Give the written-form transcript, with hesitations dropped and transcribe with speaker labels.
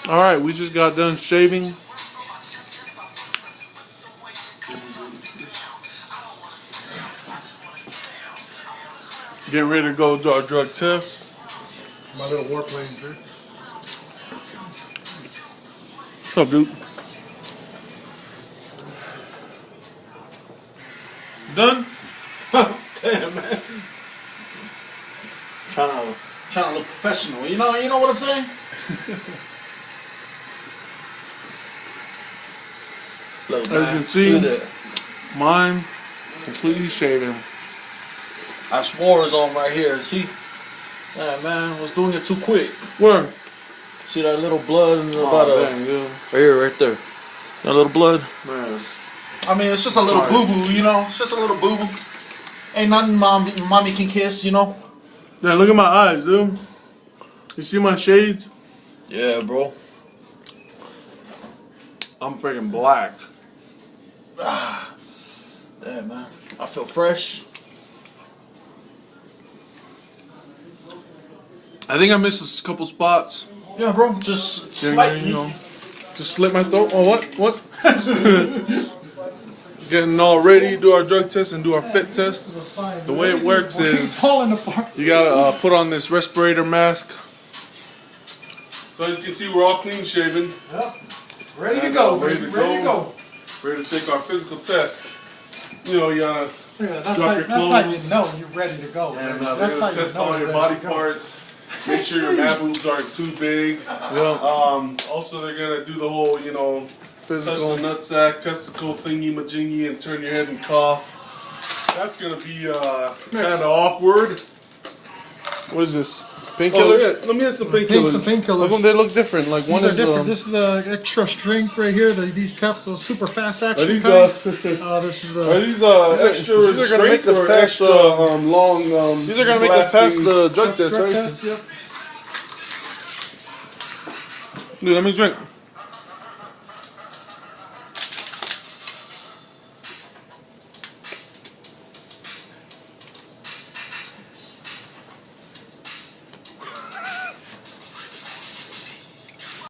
Speaker 1: Alright, we just got done shaving. Getting ready to go do our drug test.
Speaker 2: My little warplane, sir.
Speaker 1: What's up, dude? Done?
Speaker 3: Damn, man. Trying to look professional. You know what I'm saying? Look,
Speaker 1: As
Speaker 3: man,
Speaker 1: you can see,
Speaker 3: look at that.
Speaker 1: mine completely shaven.
Speaker 3: I swore it's on right here. See? Yeah, man, I was doing it too quick.
Speaker 1: Where?
Speaker 3: See that little blood and about
Speaker 1: dang, yeah.
Speaker 3: right here, right there. That little blood.
Speaker 1: Man.
Speaker 3: I mean, it's just a little
Speaker 1: Sorry.
Speaker 3: boo-boo, you know? It's just a little boo-boo. Ain't nothing mommy can kiss, you know?
Speaker 1: Now look at my eyes, dude. You see my shades?
Speaker 3: Yeah, bro.
Speaker 1: I'm freaking black.
Speaker 3: Damn, man. I feel fresh.
Speaker 1: I think I missed a couple spots.
Speaker 3: Yeah, bro. Just
Speaker 1: Yeah,
Speaker 3: slightly.
Speaker 1: you know, just slit my throat. Oh, what? Getting all ready, do our drug test and do our fit test. The way it works is
Speaker 2: falling apart.
Speaker 1: you gotta put on this respirator mask. So as you can see, we're all clean shaven.
Speaker 2: Yep. Ready to go. Ready to go.
Speaker 1: Ready to take our physical test. You know, you gotta
Speaker 2: That's
Speaker 1: drop
Speaker 2: how
Speaker 1: your
Speaker 2: you
Speaker 1: clothes.
Speaker 2: know you're ready to go.
Speaker 1: And
Speaker 2: man.
Speaker 1: they're gonna test all your body parts. Make sure your man boobs aren't too big. Also, they're gonna do the whole, you know, physical nutsack, testicle thingy majingy, and turn your head and cough. That's gonna be kind of awkward. What is this? Painkillers?
Speaker 2: Oh,
Speaker 1: yeah. Let me have some painkillers.
Speaker 2: Some painkillers.
Speaker 1: Look, they look different. Like one
Speaker 2: These
Speaker 1: is
Speaker 2: are different. This is the extra strength right here. These capsules, super fast action.
Speaker 1: Are these
Speaker 2: this is the.
Speaker 1: are these extra? These are gonna make us pass extra long. These are gonna make us pass the drug test, right?
Speaker 2: Test, yep.
Speaker 1: Dude, let me drink.